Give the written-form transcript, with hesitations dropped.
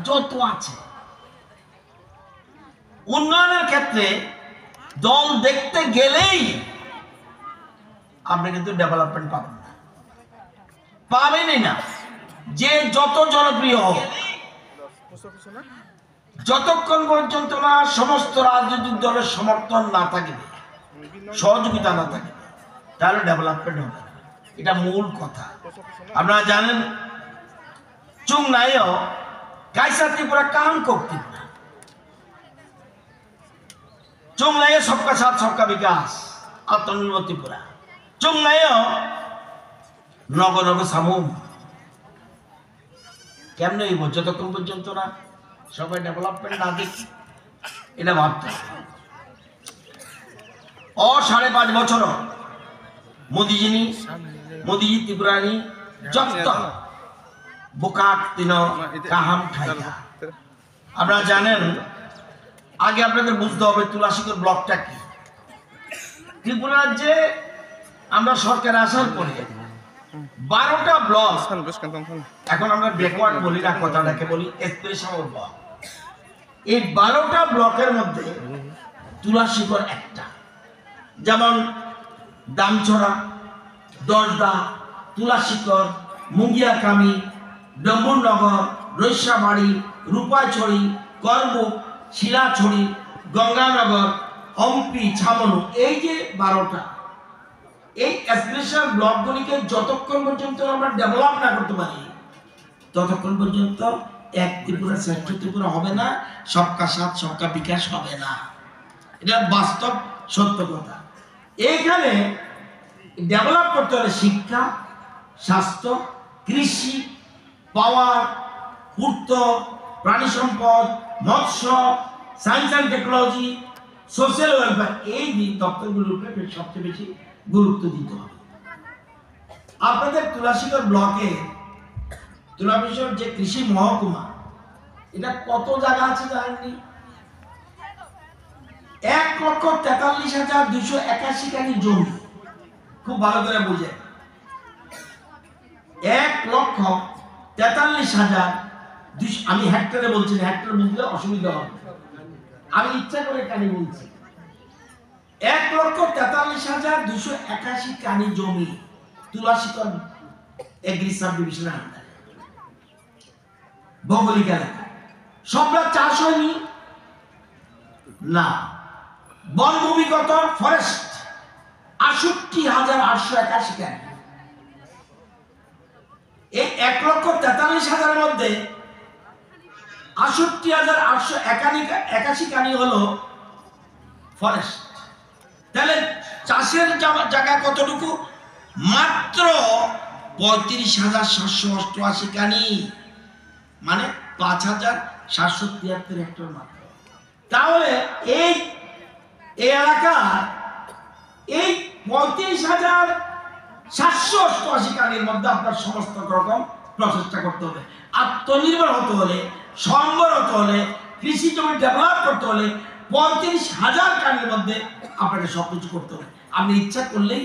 যত আছে উন্নয়নের ক্ষেত্রে দল দেখতে গেলেই আপনি কিন্তু ডেভেলপমেন্ট পাবেন না, পাবেনই না। যে যত জনপ্রিয় হোক, যতক্ষণ পর্যন্ত না সমস্ত রাজনৈতিক দলের সমর্থন না থাকবে, সহযোগিতা না থাকবে, তাহলে ডেভেলপমেন্ট হবে না। এটা মূল কথা। আপনারা জানেন চুংনাইও কাইসা ত্রিপুরা কাম করতে না, চুংনাইয়ে সবকা সাথ সবকা বিকাশ আত্মনির্ভর ত্রিপুরা, চুংনাইও নগর নগর সামুম কেমন হইব যতক্ষণ পর্যন্ত না সবাই ডেভেলপমেন্ট না দেখি। এটা ভাবতে ও 5.5 বছর মোদিজি ত্রিপুরানি যত বোকাক তিন কাহাম ঠাইয়া। আপনারা জানেন, আগে আপনাদের বুঝতে হবে তুলাশিকর ব্লকটা কি। ত্রিপুরা রাজ্যে আমরা সরকার আসার পরে 12টা ব্লক, এখন আমরা ব্যাকওয়ার্ড বলি না, কথাটাকে বলি স্পেশাল ব্লক। এই 12টা ব্লকের মধ্যে তুলাশিকর একটা, যেমন দামছড়া, দশদা, তুলাশিকর, মুঙ্গিয়াকামি, ডম্বুরনগর, রৈসাবাড়ি, রূপাছড়ি, করবুক, শিলাছড়ি, গঙ্গানগর, হম্পি, ছামনু, এই যে 12টা, এই স্পেশাল ব্লকগুলিকে যতক্ষণ পর্যন্ত আমরা ডেভেলপ না করতে পারি ততক্ষণ পর্যন্ত এক ত্রিপুরা শ্রেষ্ঠ ত্রিপুরা হবে না, সবকা সাথ সবকা বিকাশ হবে না। এটা বাস্তব সত্য কথা। এইখানে ডেভেলপ করতে হলে শিক্ষা, স্বাস্থ্য, কৃষি, পাওয়ার, পূর্ত, প্রাণী সম্পদ, মৎস্য, science and technology, social welfare, এই দপ্তরগুলোর উপরে সবচেয়ে বেশি গুরুত্ব দিতে হবে। আপনাদের তুলাশিকর ব্লকে তুলাশিকর যে কৃষি মহকুমা, এটা কত জায়গা আছে জানেননি? 1,43,281 কানি জমি। খুব ভালো করে বুঝে, 1,43,200, আমি হেক্টরে বলছি, হেক্টর বুঝলে অসুবিধা হবে, আমি ইচ্ছা করে কানি বলছি। 1,43,281 কানি জমি তুলাশিকর এগ্রি সাব ডিভিশনের আন্ডারে, ভৌগোলিক এলাকা। সবটা চাষ হয়নি না, বনভূমি কত? ফরেস্ট 68,881 কানি। এই 1,43,000 মধ্যে 68,881 কানি হলো ফরেস্ট। তাহলে চাষের জায়গা কতটুকু? মাত্র 35,788 কানি, মানে 5,773 হেক্টর মাত্র। তাহলে এই এলাকা এই 35,788 কানির মধ্যে আপনার সমস্ত রকম প্রচেষ্টা করতে হবে। আত্মনির্ভর হতে হলে, স্বনির্ভর হতে হলে, কৃষি জমি ডেভেলপ করতে হলে 35,000 কানির মধ্যে আপনাকে সবকিছু করতে হবে। আপনি ইচ্ছা করলেই